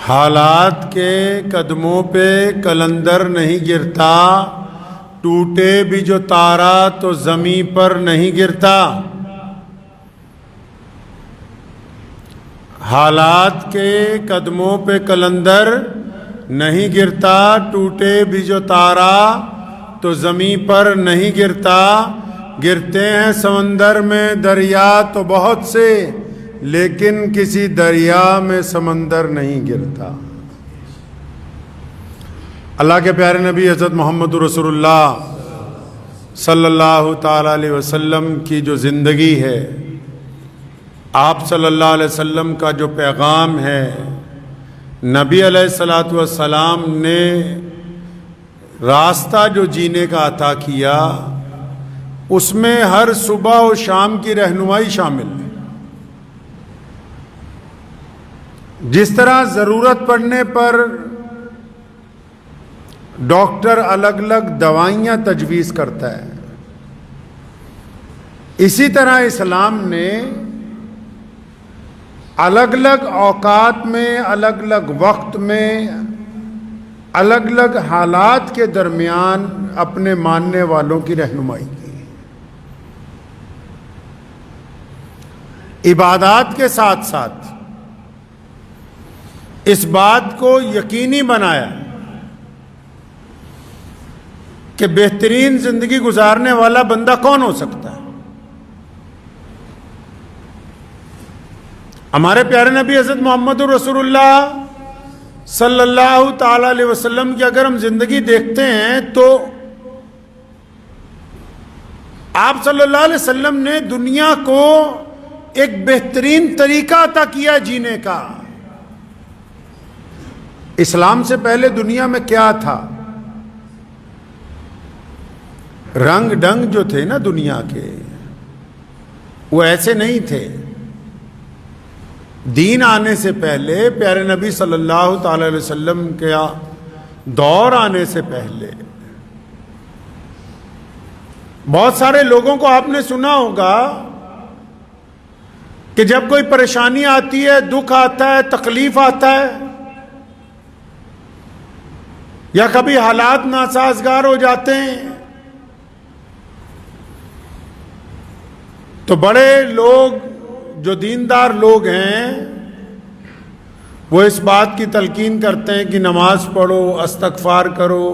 حالات کے قدموں پہ قلندر نہیں گرتا، ٹوٹے بھی جو تارا تو زمین پر نہیں گرتا۔ حالات کے قدموں پہ قلندر نہیں گرتا، ٹوٹے بھی جو تارا تو زمین پر نہیں گرتا۔ گرتے ہیں سمندر میں دریا تو بہت سے، لیکن کسی دریا میں سمندر نہیں گرتا۔ اللہ کے پیارے نبی حضرت محمد رسول اللہ صلی اللہ تعالیٰ علیہ وسلم کی جو زندگی ہے، آپ صلی اللہ علیہ وسلم کا جو پیغام ہے، نبی علیہ الصلوۃ والسلام نے راستہ جو جینے کا عطا کیا، اس میں ہر صبح و شام کی رہنمائی شامل ہے۔ جس طرح ضرورت پڑنے پر ڈاکٹر الگ الگ دوائیاں تجویز کرتا ہے، اسی طرح اسلام نے الگ الگ اوقات میں، الگ الگ وقت میں، الگ الگ حالات کے درمیان اپنے ماننے والوں کی رہنمائی کی۔ عبادات کے ساتھ ساتھ اس بات کو یقینی بنایا کہ بہترین زندگی گزارنے والا بندہ کون ہو سکتا ہے۔ ہمارے پیارے نبی حضرت محمد رسول اللہ صلی اللہ تعالی علیہ وسلم کی اگر ہم زندگی دیکھتے ہیں تو آپ صلی اللہ علیہ وسلم نے دنیا کو ایک بہترین طریقہ عطا کیا جینے کا۔ اسلام سے پہلے دنیا میں کیا تھا؟ رنگ ڈنگ جو تھے نا دنیا کے، وہ ایسے نہیں تھے۔ دین آنے سے پہلے، پیارے نبی صلی اللہ تعالی علیہ وسلم کے دور آنے سے پہلے، بہت سارے لوگوں کو آپ نے سنا ہوگا کہ جب کوئی پریشانی آتی ہے، دکھ آتا ہے، تکلیف آتا ہے، یا کبھی حالات ناسازگار ہو جاتے ہیں، تو بڑے لوگ جو دیندار لوگ ہیں وہ اس بات کی تلقین کرتے ہیں کہ نماز پڑھو، استغفار کرو،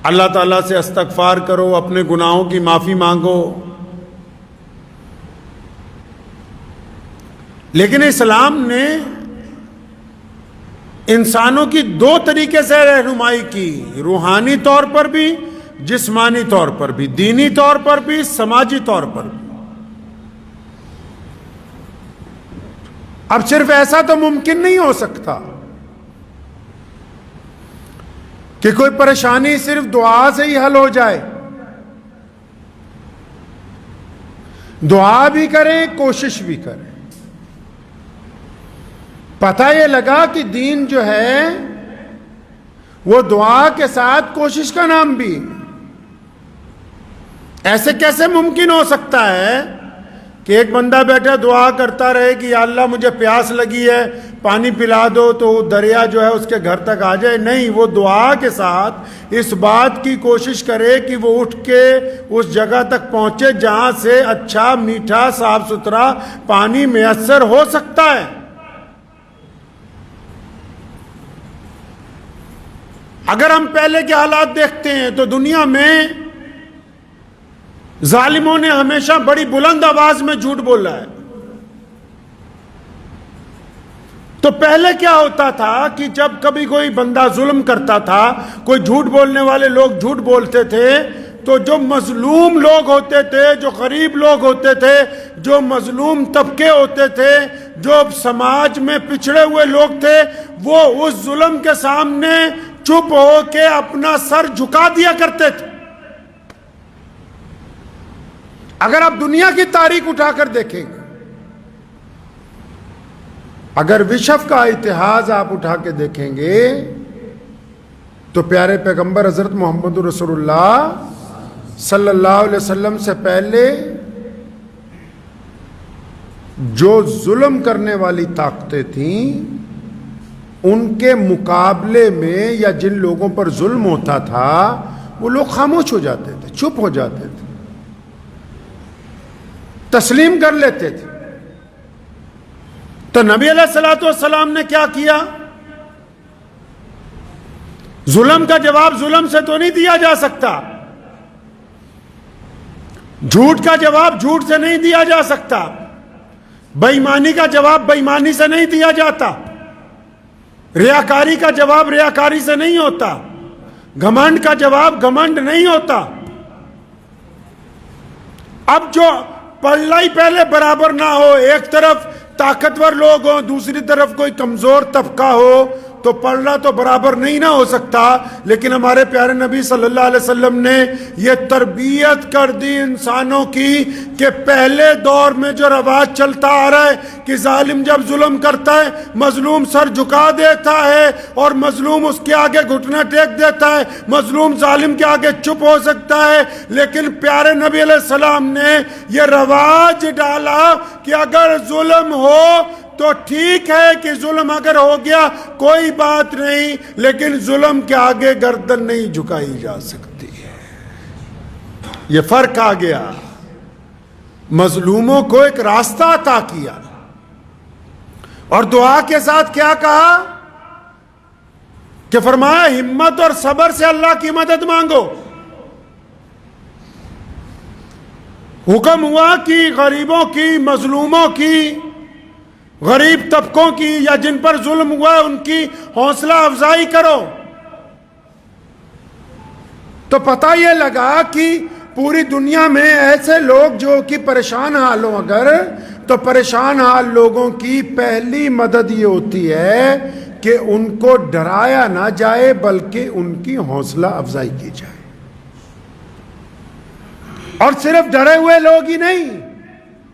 اللہ تعالیٰ سے استغفار کرو، اپنے گناہوں کی معافی مانگو۔ لیکن اسلام نے انسانوں کی دو طریقے سے رہنمائی کی، روحانی طور پر بھی، جسمانی طور پر بھی، دینی طور پر بھی، سماجی طور پر بھی۔ اب صرف ایسا تو ممکن نہیں ہو سکتا کہ کوئی پریشانی صرف دعا سے ہی حل ہو جائے۔ دعا بھی کریں، کوشش بھی کریں۔ پتہ یہ لگا کہ دین جو ہے وہ دعا کے ساتھ کوشش کا نام بھی۔ ایسے کیسے ممکن ہو سکتا ہے کہ ایک بندہ بیٹھا دعا کرتا رہے کہ یا اللہ مجھے پیاس لگی ہے، پانی پلا دو، تو دریا جو ہے اس کے گھر تک آ جائے؟ نہیں، وہ دعا کے ساتھ اس بات کی کوشش کرے کہ وہ اٹھ کے اس جگہ تک پہنچے جہاں سے اچھا، میٹھا، صاف ستھرا پانی میسر ہو سکتا ہے۔ اگر ہم پہلے کے حالات دیکھتے ہیں تو دنیا میں ظالموں نے ہمیشہ بڑی بلند آواز میں جھوٹ بولا ہے۔ تو پہلے کیا ہوتا تھا کہ جب کبھی کوئی بندہ ظلم کرتا تھا، کوئی جھوٹ بولنے والے لوگ جھوٹ بولتے تھے، تو جو مظلوم لوگ ہوتے تھے، جو غریب لوگ ہوتے تھے، جو مظلوم طبقے ہوتے تھے، جو سماج میں پچھڑے ہوئے لوگ تھے، وہ اس ظلم کے سامنے چپ ہو کے اپنا سر جھکا دیا کرتے تھے۔ اگر آپ دنیا کی تاریخ اٹھا کر دیکھیں گے، اگر وشو کا اتحاد آپ اٹھا کے دیکھیں گے، تو پیارے پیغمبر حضرت محمد رسول اللہ صلی اللہ علیہ وسلم سے پہلے جو ظلم کرنے والی طاقتیں تھیں ان کے مقابلے میں یا جن لوگوں پر ظلم ہوتا تھا وہ لوگ خاموش ہو جاتے تھے، چپ ہو جاتے تھے، تسلیم کر لیتے تھے۔ تو نبی علیہ الصلوۃ والسلام نے کیا کیا؟ ظلم کا جواب ظلم سے تو نہیں دیا جا سکتا، جھوٹ کا جواب جھوٹ سے نہیں دیا جا سکتا، بے ایمانی کا جواب بے ایمانی سے نہیں دیا جاتا، ریاکاری کا جواب ریاکاری سے نہیں ہوتا، گھمنڈ کا جواب گھمنڈ نہیں ہوتا۔ اب جو پلڑا ہی پہلے برابر نہ ہو، ایک طرف طاقتور لوگ ہوں دوسری طرف کوئی کمزور طبقہ ہو، تو پلڑا تو برابر نہیں نہ ہو سکتا۔ لیکن ہمارے پیارے نبی صلی اللہ علیہ وسلم نے یہ تربیت کر دی انسانوں کی کہ پہلے دور میں جو رواج چلتا آ رہا ہے کہ ظالم جب ظلم کرتا ہے مظلوم سر جھکا دیتا ہے اور مظلوم اس کے آگے گھٹنا ٹیک دیتا ہے، مظلوم ظالم کے آگے چپ ہو سکتا ہے، لیکن پیارے نبی علیہ السلام نے یہ رواج ڈالا کہ اگر ظلم ہو تو ٹھیک ہے کہ ظلم اگر ہو گیا کوئی بات نہیں، لیکن ظلم کے آگے گردن نہیں جھکائی جا سکتی ہے۔ یہ فرق آ گیا، مظلوموں کو ایک راستہ عطا کیا اور دعا کے ساتھ کیا کہا کہ فرمایا ہمت اور صبر سے اللہ کی مدد مانگو۔ حکم ہوا کہ غریبوں کی، مظلوموں کی، غریب طبقوں کی یا جن پر ظلم ہوا ہے ان کی حوصلہ افزائی کرو۔ تو پتہ یہ لگا کہ پوری دنیا میں ایسے لوگ جو کہ پریشان حال ہوں اگر، تو پریشان حال لوگوں کی پہلی مدد یہ ہوتی ہے کہ ان کو ڈرایا نہ جائے بلکہ ان کی حوصلہ افزائی کی جائے۔ اور صرف ڈرے ہوئے لوگ ہی نہیں،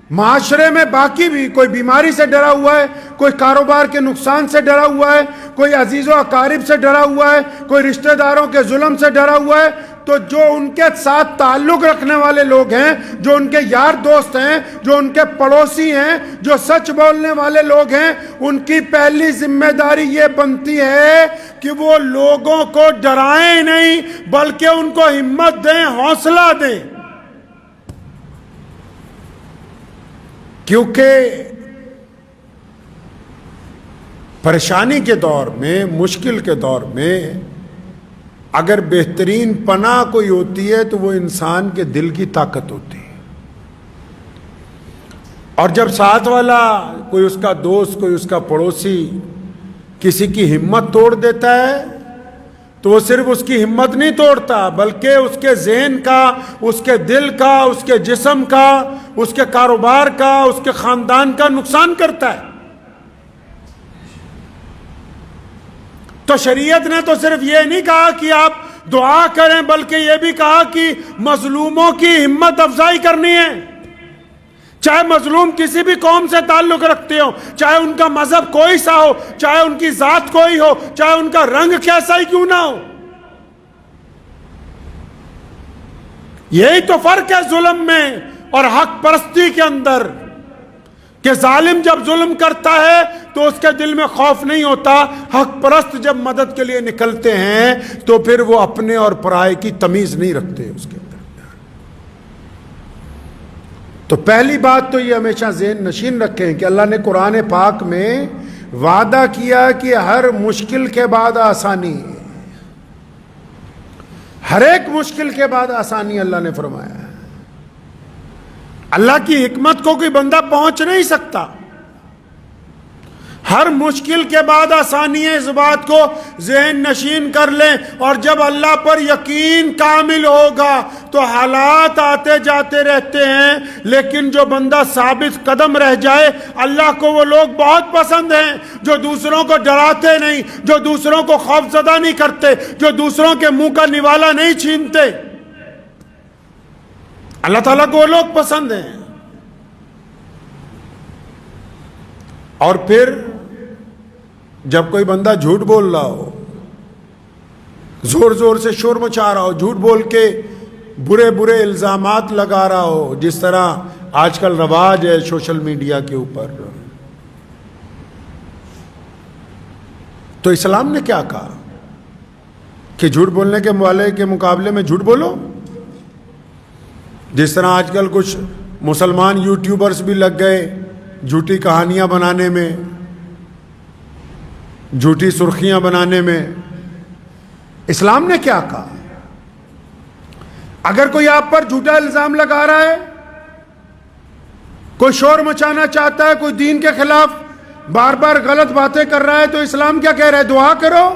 معاشرے میں باقی بھی، کوئی بیماری سے ڈرا ہوا ہے، کوئی کاروبار کے نقصان سے ڈرا ہوا ہے، کوئی عزیز و اقارب سے ڈرا ہوا ہے، کوئی رشتہ داروں کے ظلم سے ڈرا ہوا ہے، تو جو ان کے ساتھ تعلق رکھنے والے لوگ ہیں، جو ان کے یار دوست ہیں، جو ان کے پڑوسی ہیں، جو سچ بولنے والے لوگ ہیں، ان کی پہلی ذمہ داری یہ بنتی ہے کہ وہ لوگوں کو ڈرائیں نہیں بلکہ ان کو ہمت دیں، حوصلہ دیں۔ کیونکہ پریشانی کے دور میں، مشکل کے دور میں اگر بہترین پناہ کوئی ہوتی ہے تو وہ انسان کے دل کی طاقت ہوتی ہے۔ اور جب ساتھ والا، کوئی اس کا دوست، کوئی اس کا پڑوسی کسی کی ہمت توڑ دیتا ہے تو وہ صرف اس کی ہمت نہیں توڑتا بلکہ اس کے ذہن کا، اس کے دل کا، اس کے جسم کا، اس کے کاروبار کا، اس کے خاندان کا نقصان کرتا ہے۔ تو شریعت نے تو صرف یہ نہیں کہا کہ آپ دعا کریں بلکہ یہ بھی کہا کہ مظلوموں کی ہمت افزائی کرنی ہے، چاہے مظلوم کسی بھی قوم سے تعلق رکھتے ہو، چاہے ان کا مذہب کوئی سا ہو، چاہے ان کی ذات کوئی ہو، چاہے ان کا رنگ کیسا ہی کیوں نہ ہو۔ یہی تو فرق ہے ظلم میں اور حق پرستی کے اندر، کہ ظالم جب ظلم کرتا ہے تو اس کے دل میں خوف نہیں ہوتا، حق پرست جب مدد کے لیے نکلتے ہیں تو پھر وہ اپنے اور پرائے کی تمیز نہیں رکھتے اس کے اندر۔ تو پہلی بات تو یہ ہمیشہ ذہن نشین رکھیں کہ اللہ نے قرآن پاک میں وعدہ کیا کہ ہر مشکل کے بعد آسانی ہے، ہر ایک مشکل کے بعد آسانی اللہ نے فرمایا ہے۔ اللہ کی حکمت کو کوئی بندہ پہنچ نہیں سکتا، ہر مشکل کے بعد آسانی ہے، اس بات کو ذہن نشین کر لیں۔ اور جب اللہ پر یقین کامل ہوگا تو حالات آتے جاتے رہتے ہیں، لیکن جو بندہ ثابت قدم رہ جائے، اللہ کو وہ لوگ بہت پسند ہیں جو دوسروں کو ڈراتے نہیں، جو دوسروں کو خوف زدہ نہیں کرتے، جو دوسروں کے منہ کا نوالا نہیں چھینتے۔ اللہ تعالیٰ کو وہ لوگ پسند ہیں۔ اور پھر جب کوئی بندہ جھوٹ بول رہا ہو، زور زور سے شور مچا رہا ہو، جھوٹ بول کے برے برے الزامات لگا رہا ہو، جس طرح آج کل رواج ہے سوشل میڈیا کے اوپر. تو اسلام نے کیا کہا کہ جھوٹ بولنے کے والے کے مقابلے میں جھوٹ بولو. جس طرح آج کل کچھ مسلمان یوٹیوبرز بھی لگ گئے جھوٹی کہانیاں بنانے میں، جھوٹی سرخیاں بنانے میں. اسلام نے کیا کہا؟ اگر کوئی آپ پر جھوٹا الزام لگا رہا ہے، کوئی شور مچانا چاہتا ہے، کوئی دین کے خلاف بار بار غلط باتیں کر رہا ہے، تو اسلام کیا کہہ رہا ہے؟ دعا کرو،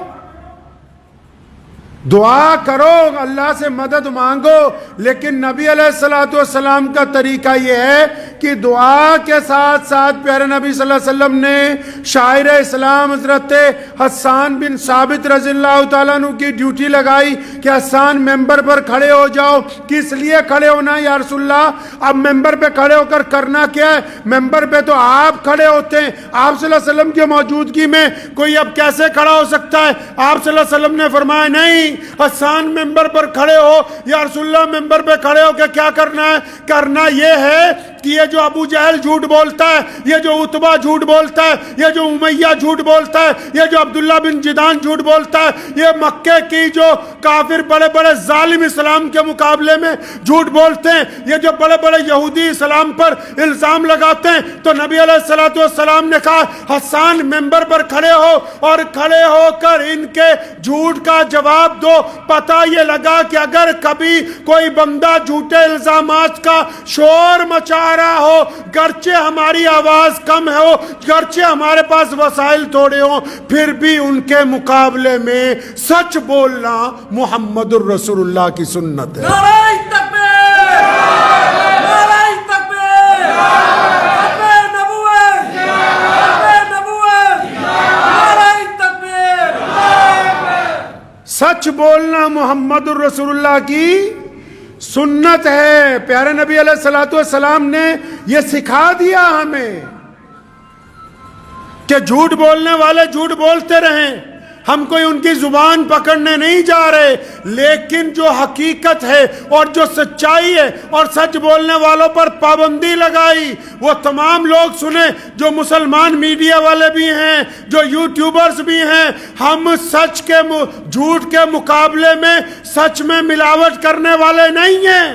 دعا کرو، اللہ سے مدد مانگو. لیکن نبی علیہ الصلوۃ والسلام کا طریقہ یہ ہے کہ دعا کے ساتھ ساتھ پیارے نبی صلی اللہ علیہ وسلم نے شاعر اسلام حضرت حسان بن ثابت رضی اللہ تعالیٰ عنہ کی ڈیوٹی لگائی کہ حسان ممبر پر کھڑے ہو جاؤ. کس لیے کھڑے ہونا یا رسول اللہ؟ اب ممبر پہ کھڑے ہو کر کرنا کیا ہے؟ ممبر پہ تو آپ کھڑے ہوتے ہیں، آپ صلی اللہ علیہ وسلم کی موجودگی میں کوئی اب کیسے کھڑا ہو سکتا ہے؟ آپ صلی اللہ علیہ وسلم نے فرمایا نہیں، حسان ممبر پر کھڑے ہو یا رسول اللہ ممبر پر کھڑے ہو کے کیا کرنا ہے؟ کرنا یہ ہے کہ یہ جو ابو جہل جھوٹ بولتا ہے، یہ جو عتبہ جھوٹ بولتا ہے، یہ جو امیہ جھوٹ بولتا ہے، یہ جو عبداللہ بن جدان جھوٹ بولتا ہے، یہ مکے کی جو کافر بڑے بڑے ظالم اسلام کے مقابلے میں جھوٹ بولتے ہیں، یہ جو بڑے بڑے یہودی اسلام پر الزام لگاتے ہیں، تو نبی علیہ الصلوۃ والسلام نے کہا حسان ممبر پر کھڑے ہو اور کھڑے ہو کر ان کے جھوٹ کا جواب دو. پتہ یہ لگا کہ اگر کبھی کوئی بندہ جھوٹے الزامات کا شور مچا رہا ہو، گرچہ ہماری آواز کم ہو، گرچہ ہمارے پاس وسائل تھوڑے ہوں، پھر بھی ان کے مقابلے میں سچ بولنا محمد الرسول اللہ کی سنت ہے. نعرہ تکبیر! نعرہ تکبیر! حق نبوت! حق نبوت! نعرہ تکبیر! سچ بولنا محمد الرسول اللہ کی سنت ہے. پیارے نبی علیہ الصلوۃ والسلام نے یہ سکھا دیا ہمیں کہ جھوٹ بولنے والے جھوٹ بولتے رہیں، ہم کوئی ان کی زبان پکڑنے نہیں جا رہے، لیکن جو حقیقت ہے اور جو سچائی ہے اور سچ بولنے والوں پر پابندی لگائی وہ تمام لوگ سنیں، جو مسلمان میڈیا والے بھی ہیں، جو یوٹیوبرز بھی ہیں. ہم سچ کے جھوٹ کے مقابلے میں سچ میں ملاوٹ کرنے والے نہیں ہیں.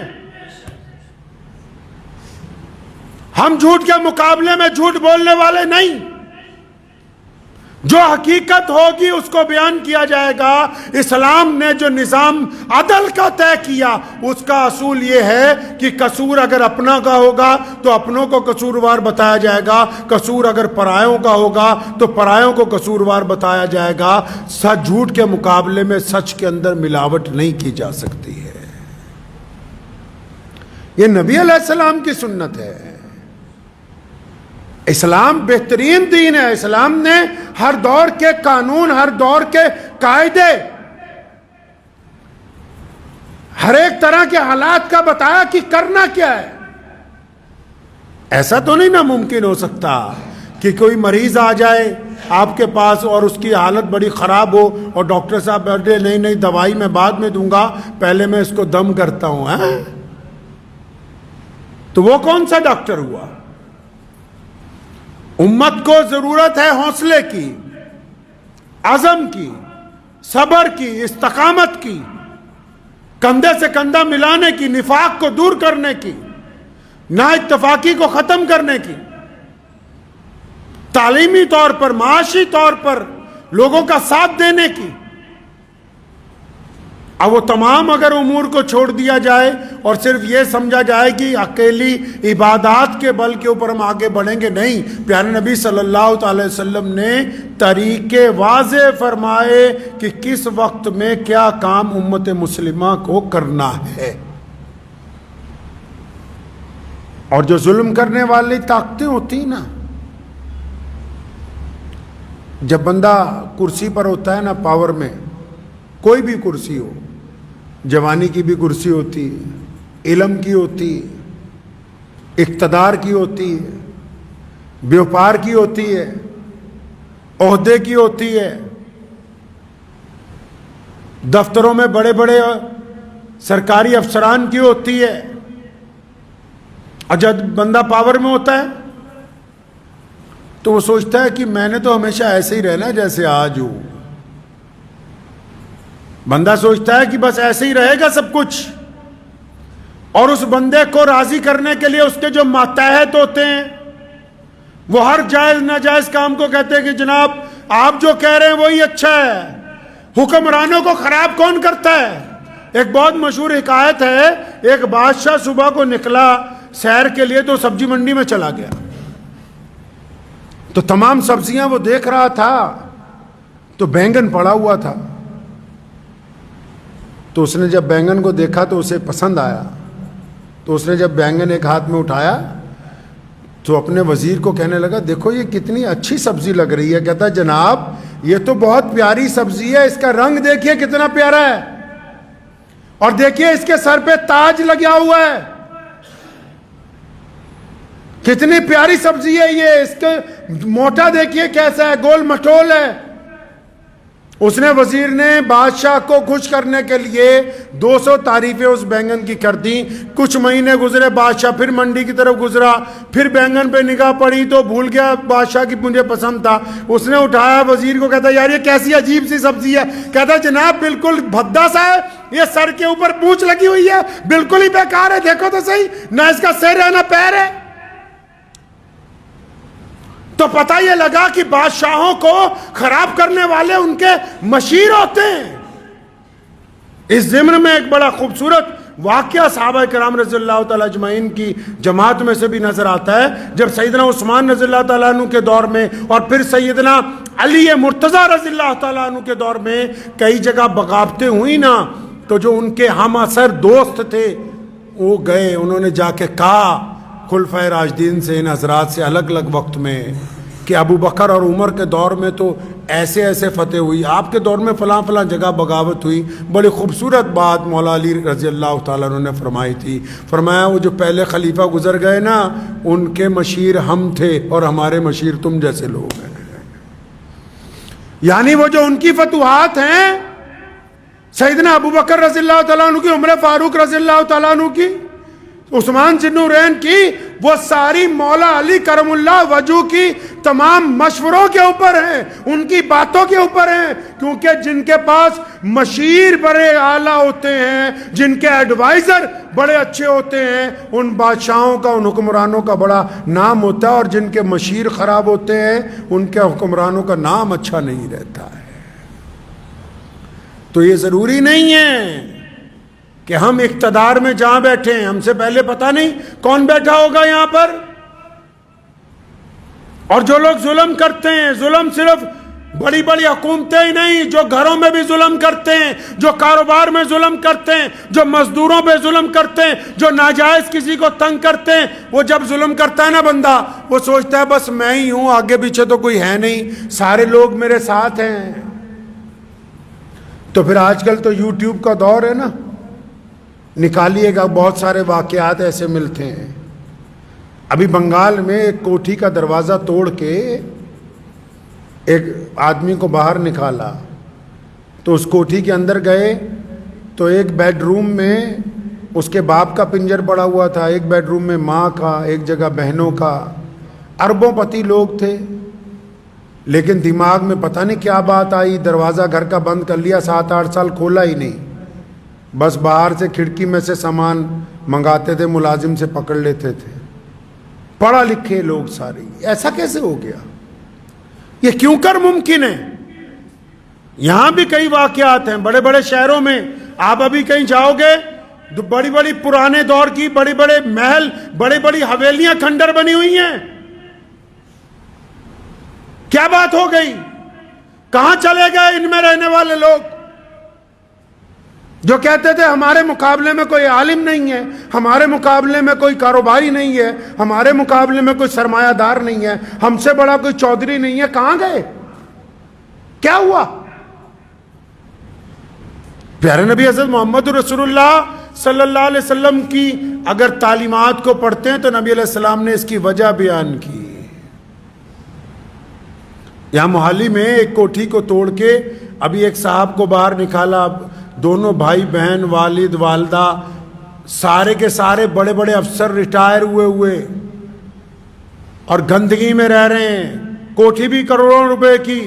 ہم جھوٹ کے مقابلے میں جھوٹ بولنے والے نہیں. جو حقیقت ہوگی اس کو بیان کیا جائے گا. اسلام نے جو نظام عدل کا طے کیا اس کا اصول یہ ہے کہ قصور اگر اپنا کا ہوگا تو اپنوں کو قصوروار بتایا جائے گا، قصور اگر پرایوں کا ہوگا تو پرایوں کو قصوروار بتایا جائے گا. سچ جھوٹ کے مقابلے میں سچ کے اندر ملاوٹ نہیں کی جا سکتی ہے. یہ نبی علیہ السلام کی سنت ہے. اسلام بہترین دین ہے. اسلام نے ہر دور کے قانون، ہر دور کے قاعدے، ہر ایک طرح کے حالات کا بتایا کہ کرنا کیا ہے. ایسا تو نہیں ناممکن ہو سکتا کہ کوئی مریض آ جائے آپ کے پاس اور اس کی حالت بڑی خراب ہو اور ڈاکٹر صاحب بیٹھے نہیں دوائی میں بعد میں دوں گا، پہلے میں اس کو دم کرتا ہوں. تو وہ کون سا ڈاکٹر ہوا؟ امت کو ضرورت ہے حوصلے کی، عزم کی، صبر کی، استقامت کی، کندھے سے کندھا ملانے کی، نفاق کو دور کرنے کی، نا اتفاقی کو ختم کرنے کی، تعلیمی طور پر، معاشی طور پر لوگوں کا ساتھ دینے کی. اب وہ تمام اگر امور کو چھوڑ دیا جائے اور صرف یہ سمجھا جائے کہ اکیلی عبادات کے بل کے اوپر ہم آگے بڑھیں گے، نہیں. پیارے نبی صلی اللہ تعالی وسلم نے طریقے واضح فرمائے کہ کس وقت میں کیا کام امت مسلمہ کو کرنا ہے. اور جو ظلم کرنے والی طاقتیں ہوتی نا، جب بندہ کرسی پر ہوتا ہے نا، پاور میں، کوئی بھی کرسی ہو، جوانی کی بھی کرسی ہوتی ہے، علم کی ہوتی ہے، اقتدار کی ہوتی ہے، بیوپار کی ہوتی ہے، عہدے کی ہوتی ہے، دفتروں میں بڑے بڑے سرکاری افسران کی ہوتی ہے. اور جب بندہ پاور میں ہوتا ہے تو وہ سوچتا ہے کہ میں نے تو ہمیشہ ایسے ہی رہنا جیسے آج ہوں. بندہ سوچتا ہے کہ بس ایسے ہی رہے گا سب کچھ. اور اس بندے کو راضی کرنے کے لیے اس کے جو ماتحت ہوتے ہیں وہ ہر جائز ناجائز کام کو کہتے ہیں کہ جناب آپ جو کہہ رہے ہیں وہی اچھا ہے. حکمرانوں کو خراب کون کرتا ہے؟ ایک بہت مشہور حکایت ہے، ایک بادشاہ صبح کو نکلا سیر کے لیے تو سبزی منڈی میں چلا گیا. تو تمام سبزیاں وہ دیکھ رہا تھا تو بینگن پڑا ہوا تھا. تو اس نے جب بینگن کو دیکھا تو اسے پسند آیا. تو اس نے جب بینگن ایک ہاتھ میں اٹھایا تو اپنے وزیر کو کہنے لگا دیکھو یہ کتنی اچھی سبزی لگ رہی ہے. کہتا جناب یہ تو بہت پیاری سبزی ہے، اس کا رنگ دیکھیے کتنا پیارا ہے، اور دیکھیے اس کے سر پہ تاج لگا ہوا ہے، کتنی پیاری سبزی ہے یہ، اس کے موٹا دیکھیے کیسا ہے، گول مٹول ہے. اس نے وزیر نے بادشاہ کو خوش کرنے کے لیے 200 تعریفیں اس بینگن کی کر دی. کچھ مہینے گزرے، بادشاہ پھر منڈی کی طرف گزرا، پھر بینگن پہ نگاہ پڑی تو بھول گیا بادشاہ کی مجھے پسند تھا. اس نے اٹھایا وزیر کو، کہتا یار یہ کیسی عجیب سی سبزی ہے. کہتا جناب بالکل بھدا سا ہے، یہ سر کے اوپر پونچھ لگی ہوئی ہے، بالکل ہی بیکار ہے، دیکھو تو صحیح، نہ اس کا سر ہے نہ پیر ہے. تو پتہ یہ لگا کہ بادشاہوں کو خراب کرنے والے ان کے مشیر ہوتے ہیں. اس ضمن میں ایک بڑا خوبصورت واقعہ صحابہ کرام رضی اللہ تعالیٰ اجمعین کی جماعت میں سے بھی نظر آتا ہے. جب سیدنا عثمان رضی اللہ تعالیٰ عنہ کے دور میں اور پھر سیدنا علی مرتضیٰ رضی اللہ تعالیٰ عنہ کے دور میں کئی جگہ بغاوتیں ہوئی نا، تو جو ان کے ہم اثر دوست تھے وہ گئے، انہوں نے جا کے کہا خلفائے راشدین سے، ان حضرات سے الگ الگ وقت میں، کہ ابو بکر اور عمر کے دور میں تو ایسے ایسے فتح ہوئی، آپ کے دور میں فلاں فلاں جگہ بغاوت ہوئی. بڑی خوبصورت بات مولا علی رضی اللہ تعالیٰ عنہ نے فرمائی تھی. فرمایا وہ جو پہلے خلیفہ گزر گئے نا ان کے مشیر ہم تھے اور ہمارے مشیر تم جیسے لوگ ہیں. یعنی وہ جو ان کی فتوحات ہیں، سیدنا ابو بکر رضی اللہ تعالیٰ عنہ کی، عمر فاروق رضی اللہ تعالیٰ عنہ کی، عثمان ذی النورین کی، وہ ساری مولا علی کرم اللہ وجہ کی تمام مشوروں کے اوپر ہیں، ان کی باتوں کے اوپر ہیں. کیونکہ جن کے پاس مشیر بڑے اعلیٰ ہوتے ہیں، جن کے ایڈوائزر بڑے اچھے ہوتے ہیں، ان بادشاہوں کا، ان حکمرانوں کا بڑا نام ہوتا ہے. اور جن کے مشیر خراب ہوتے ہیں ان کے حکمرانوں کا نام اچھا نہیں رہتا ہے. تو یہ ضروری نہیں ہے کہ ہم اقتدار میں جہاں بیٹھے ہیں، ہم سے پہلے پتہ نہیں کون بیٹھا ہوگا یہاں پر. اور جو لوگ ظلم کرتے ہیں، ظلم صرف بڑی بڑی حکومتیں ہی نہیں، جو گھروں میں بھی ظلم کرتے ہیں، جو کاروبار میں ظلم کرتے ہیں، جو مزدوروں پہ ظلم کرتے ہیں، جو ناجائز کسی کو تنگ کرتے ہیں، وہ جب ظلم کرتا ہے نا بندہ، وہ سوچتا ہے بس میں ہی ہوں، آگے پیچھے تو کوئی ہے نہیں، سارے لوگ میرے ساتھ ہیں. تو پھر آج کل تو یوٹیوب کا دور ہے نا، نکالیے گا بہت سارے واقعات ایسے ملتے ہیں. ابھی بنگال میں ایک کوٹھی کا دروازہ توڑ کے ایک آدمی کو باہر نکالا، تو اس کوٹھی کے اندر گئے تو ایک بیڈ روم میں اس کے باپ کا پنجر پڑا ہوا تھا، ایک بیڈ روم میں ماں کا، ایک جگہ بہنوں کا. اربوں پتی لوگ تھے، لیکن دماغ میں پتہ نہیں کیا بات آئی، دروازہ گھر کا بند کر لیا، 7-8 سال کھولا ہی نہیں، بس باہر سے کھڑکی میں سے سامان منگاتے تھے، ملازم سے پکڑ لیتے تھے. پڑھا لکھے لوگ سارے. ایسا کیسے ہو گیا؟ یہ کیوں کر ممکن ہے؟ یہاں بھی کئی واقعات ہیں بڑے بڑے شہروں میں. آپ ابھی کہیں جاؤ گے، بڑی بڑی پرانے دور کی بڑے بڑے محل، بڑی بڑی حویلیاں کھنڈر بنی ہوئی ہیں. کیا بات ہو گئی؟ کہاں چلے گئے ان میں رہنے والے لوگ جو کہتے تھے ہمارے مقابلے میں کوئی عالم نہیں ہے، ہمارے مقابلے میں کوئی کاروباری نہیں ہے، ہمارے مقابلے میں کوئی سرمایہ دار نہیں ہے، ہم سے بڑا کوئی چودھری نہیں ہے؟ کہاں گئے؟ کیا ہوا؟ پیارے نبی حضرت محمد رسول اللہ صلی اللہ علیہ وسلم کی اگر تعلیمات کو پڑھتے ہیں تو نبی علیہ السلام نے اس کی وجہ بیان کی. یہاں محالی میں ایک کوٹھی کو توڑ کے ابھی ایک صاحب کو باہر نکالا، دونوں بھائی بہن، والد والدہ سارے کے سارے بڑے بڑے افسر ریٹائر ہوئے اور گندگی میں رہ رہے ہیں، کوٹھی بھی کروڑوں روپے کی.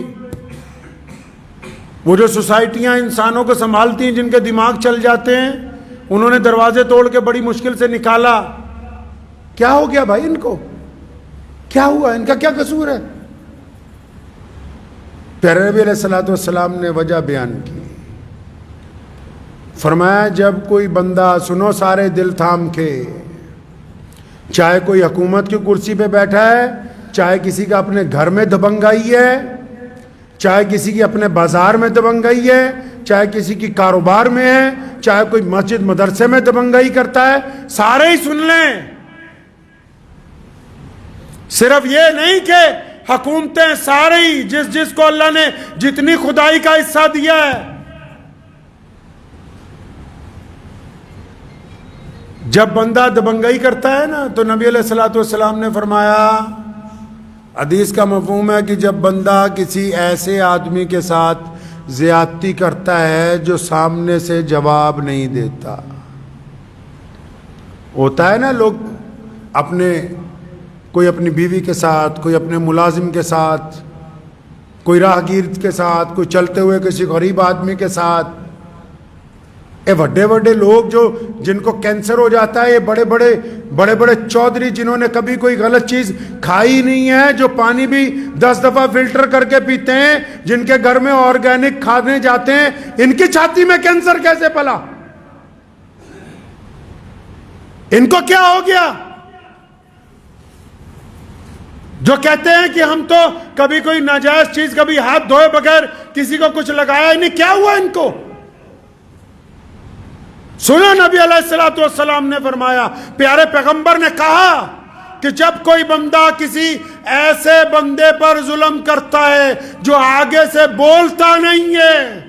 وہ جو سوسائٹیاں انسانوں کو سنبھالتی ہیں جن کے دماغ چل جاتے ہیں، انہوں نے دروازے توڑ کے بڑی مشکل سے نکالا. کیا ہو گیا بھائی؟ ان کو کیا ہوا؟ ان کا کیا قصور ہے؟ پیارے نبی علیہ الصلوۃ والسلام نے وجہ بیان کی. فرمایا جب کوئی بندہ، سنو سارے دل تھام کے، چاہے کوئی حکومت کی کرسی پہ بیٹھا ہے، چاہے کسی کا اپنے گھر میں دبنگائی ہے، چاہے کسی کی اپنے بازار میں دبنگائی ہے، چاہے کسی کی کاروبار میں ہے، چاہے کوئی مسجد مدرسے میں دبنگائی کرتا ہے، سارے ہی سن لیں. صرف یہ نہیں کہ حکومتیں سارے ہی، جس کو اللہ نے جتنی خدائی کا حصہ دیا ہے. جب بندہ دبنگائی کرتا ہے نا تو نبی علیہ الصلوۃ والسلام نے فرمایا، حدیث کا مفہوم ہے کہ جب بندہ کسی ایسے آدمی کے ساتھ زیادتی کرتا ہے جو سامنے سے جواب نہیں دیتا. ہوتا ہے نا لوگ کوئی اپنی بیوی کے ساتھ، کوئی اپنے ملازم کے ساتھ، کوئی راہگیر کے ساتھ، کوئی چلتے ہوئے کسی غریب آدمی کے ساتھ. یہ بڑے لوگ جن کو کینسر ہو جاتا ہے، یہ بڑے چودھری جنہوں نے کبھی کوئی غلط چیز کھائی نہیں ہے، جو پانی بھی 10 دفعہ فلٹر کر کے پیتے ہیں، جن کے گھر میں آرگینک کھانے جاتے ہیں، ان کی چھاتی میں کینسر کیسے پلا؟ ان کو کیا ہو گیا؟ جو کہتے ہیں کہ ہم تو کبھی کوئی ناجائز چیز، کبھی ہاتھ دھوئے بغیر کسی کو کچھ لگایا ہی نہیں، کیا ہوا ان کو؟ سنو نبی علیہ الصلوۃ والسلام نے فرمایا، پیارے پیغمبر نے کہا کہ جب کوئی بندہ کسی ایسے بندے پر ظلم کرتا ہے جو آگے سے بولتا نہیں ہے،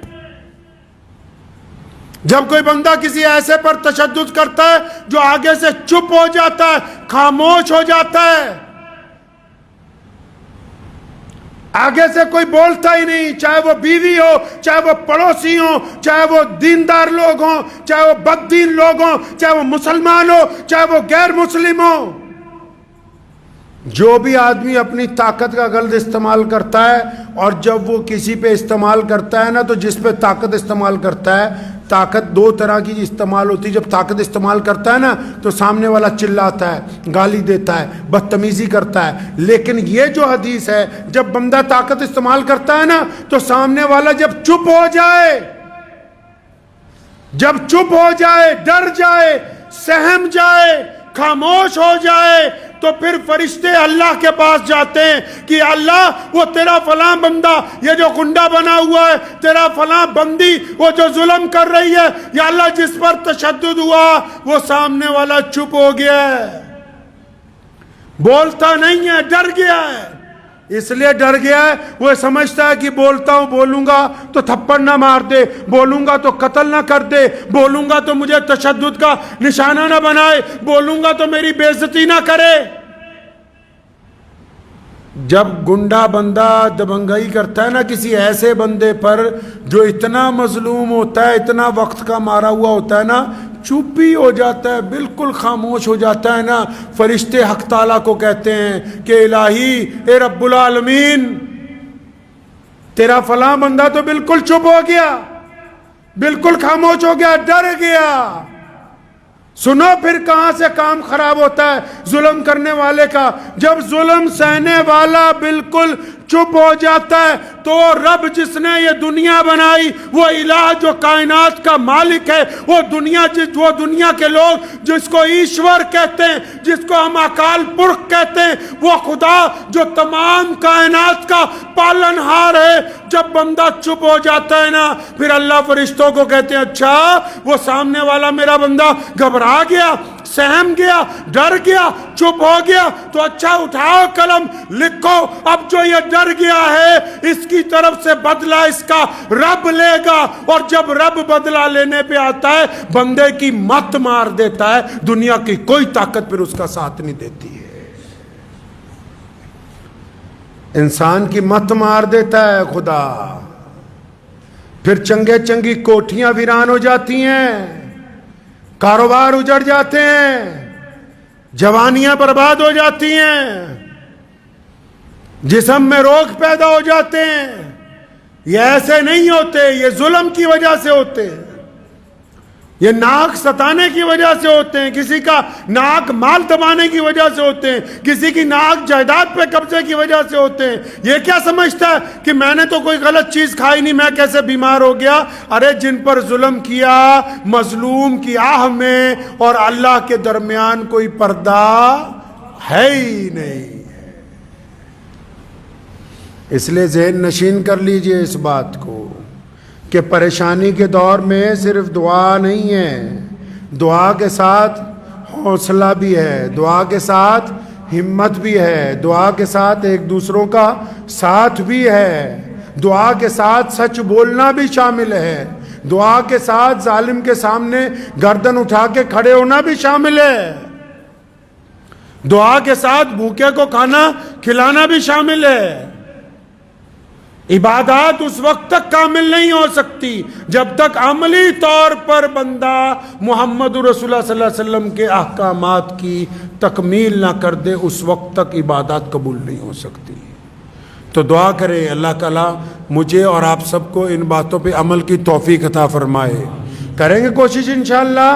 جب کوئی بندہ کسی ایسے پر تشدد کرتا ہے جو آگے سے چپ ہو جاتا ہے، خاموش ہو جاتا ہے، آگے سے کوئی بولتا ہی نہیں، چاہے وہ بیوی ہو، چاہے وہ پڑوسی ہوں، چاہے وہ دیندار لوگ ہوں، چاہے وہ بددین لوگ ہوں، چاہے وہ مسلمان ہو، چاہے وہ غیر مسلم ہو. جو بھی آدمی اپنی طاقت کا غلط استعمال کرتا ہے، اور جب وہ کسی پہ استعمال کرتا ہے نا، تو جس پہ طاقت استعمال کرتا ہے، طاقت 2 طرح کی استعمال ہوتی ہے. جب طاقت استعمال کرتا ہے نا تو سامنے والا چلاتا ہے، گالی دیتا ہے، بدتمیزی کرتا ہے. لیکن یہ جو حدیث ہے، جب بندہ طاقت استعمال کرتا ہے نا تو سامنے والا جب چپ ہو جائے، ڈر جائے، سہم جائے، خاموش ہو جائے، تو پھر فرشتے اللہ کے پاس جاتے ہیں کہ اللہ وہ تیرا فلاں بندہ، یہ جو گنڈا بنا ہوا ہے، تیرا فلاں بندی وہ جو ظلم کر رہی ہے، یا اللہ جس پر تشدد ہوا وہ سامنے والا چپ ہو گیا ہے، بولتا نہیں ہے، ڈر گیا ہے. اس لیے ڈر گیا ہے، وہ سمجھتا ہے کہ بولوں گا تو تھپڑ نہ مار دے، بولوں گا تو قتل نہ کر دے، بولوں گا تو مجھے تشدد کا نشانہ نہ بنائے، بولوں گا تو میری بے عزتی نہ کرے. جب گنڈا بندہ دبنگائی کرتا ہے نا کسی ایسے بندے پر جو اتنا مظلوم ہوتا ہے، اتنا وقت کا مارا ہوا ہوتا ہے نا، چپ ہی ہو جاتا ہے، بالکل خاموش ہو جاتا ہے نا. فرشتے حق تعالیٰ کو کہتے ہیں کہ الہی، اے رب العالمین، تیرا فلاں بندہ تو بالکل چپ ہو گیا، بالکل خاموش ہو گیا، ڈر گیا. سنو پھر کہاں سے کام خراب ہوتا ہے ظلم کرنے والے کا. جب ظلم سہنے والا بالکل چپ ہو جاتا ہے تو رب جس نے یہ دنیا بنائی، وہ الہ جو کائنات کا مالک ہے، وہ دنیا کے لوگ جس کو ایشور کہتے ہیں، جس کو ہم اکال پرخ کہتے ہیں، وہ خدا جو تمام کائنات کا پالنہار ہے، جب بندہ چپ ہو جاتا ہے نا، پھر اللہ فرشتوں کو کہتے ہیں اچھا وہ سامنے والا میرا بندہ گھبرا گیا، سہم گیا، ڈر گیا، چپ ہو گیا، تو اچھا اٹھاؤ قلم، لکھو اب جو یہ ڈر گیا ہے اس کی طرف سے بدلہ اس کا رب لے گا. اور جب رب بدلہ لینے پہ آتا ہے بندے کی مت مار دیتا ہے، دنیا کی کوئی طاقت پھر اس کا ساتھ نہیں دیتی ہے. انسان کی مت مار دیتا ہے خدا، پھر چنگی کوٹھیاں ویران ہو جاتی ہیں، کاروبار اجڑ جاتے ہیں، جوانیاں برباد ہو جاتی ہیں، جسم میں روگ پیدا ہو جاتے ہیں. یہ ایسے نہیں ہوتے، یہ ظلم کی وجہ سے ہوتے ہیں، یہ ناک ستانے کی وجہ سے ہوتے ہیں، کسی کا ناک مال دبانے کی وجہ سے ہوتے ہیں، کسی کی ناک جائیداد پہ قبضے کی وجہ سے ہوتے ہیں. یہ کیا سمجھتا ہے کہ میں نے تو کوئی غلط چیز کھائی نہیں، میں کیسے بیمار ہو گیا؟ ارے جن پر ظلم کیا، مظلوم کی آہ میں اور اللہ کے درمیان کوئی پردہ ہے ہی نہیں. اس لیے ذہن نشین کر لیجئے اس بات کو کہ پریشانی کے دور میں صرف دعا نہیں ہے، دعا کے ساتھ حوصلہ بھی ہے، دعا کے ساتھ ہمت بھی ہے، دعا کے ساتھ ایک دوسروں کا ساتھ بھی ہے، دعا کے ساتھ سچ بولنا بھی شامل ہے، دعا کے ساتھ ظالم کے سامنے گردن اٹھا کے کھڑے ہونا بھی شامل ہے، دعا کے ساتھ بھوکے کو کھانا کھلانا بھی شامل ہے. عبادات اس وقت تک کامل نہیں ہو سکتی جب تک عملی طور پر بندہ محمد رسول اللہ صلی اللہ علیہ وسلم کے احکامات کی تکمیل نہ کر دے، اس وقت تک عبادات قبول نہیں ہو سکتی. تو دعا کریں اللہ تعالیٰ مجھے اور آپ سب کو ان باتوں پہ عمل کی توفیق عطا فرمائے. کریں گے کوشش انشاءاللہ؟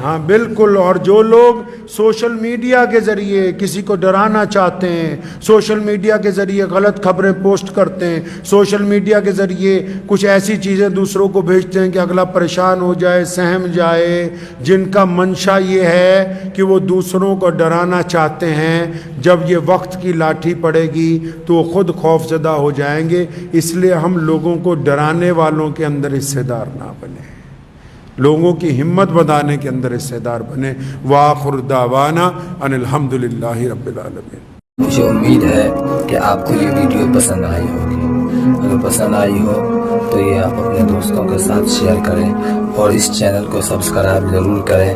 ہاں بالکل. اور جو لوگ سوشل میڈیا کے ذریعے کسی کو ڈرانا چاہتے ہیں، سوشل میڈیا کے ذریعے غلط خبریں پوسٹ کرتے ہیں، سوشل میڈیا کے ذریعے کچھ ایسی چیزیں دوسروں کو بھیجتے ہیں کہ اگلا پریشان ہو جائے، سہم جائے، جن کا منشا یہ ہے کہ وہ دوسروں کو ڈرانا چاہتے ہیں، جب یہ وقت کی لاٹھی پڑے گی تو وہ خود خوف زدہ ہو جائیں گے. اس لیے ہم لوگوں کو ڈرانے والوں کے اندر حصے دار نہ بنیں، لوگوں کی ہمت بندانے کے اندر حصے دار بنے. وآخر دعوانا ان الحمدللہ رب العالمین. مجھے امید ہے کہ آپ کو یہ ویڈیو پسند آئی ہوگی. اگر پسند آئی ہو تو یہ آپ اپنے دوستوں کے ساتھ شیئر کریں اور اس چینل کو سبسکرائب ضرور کریں.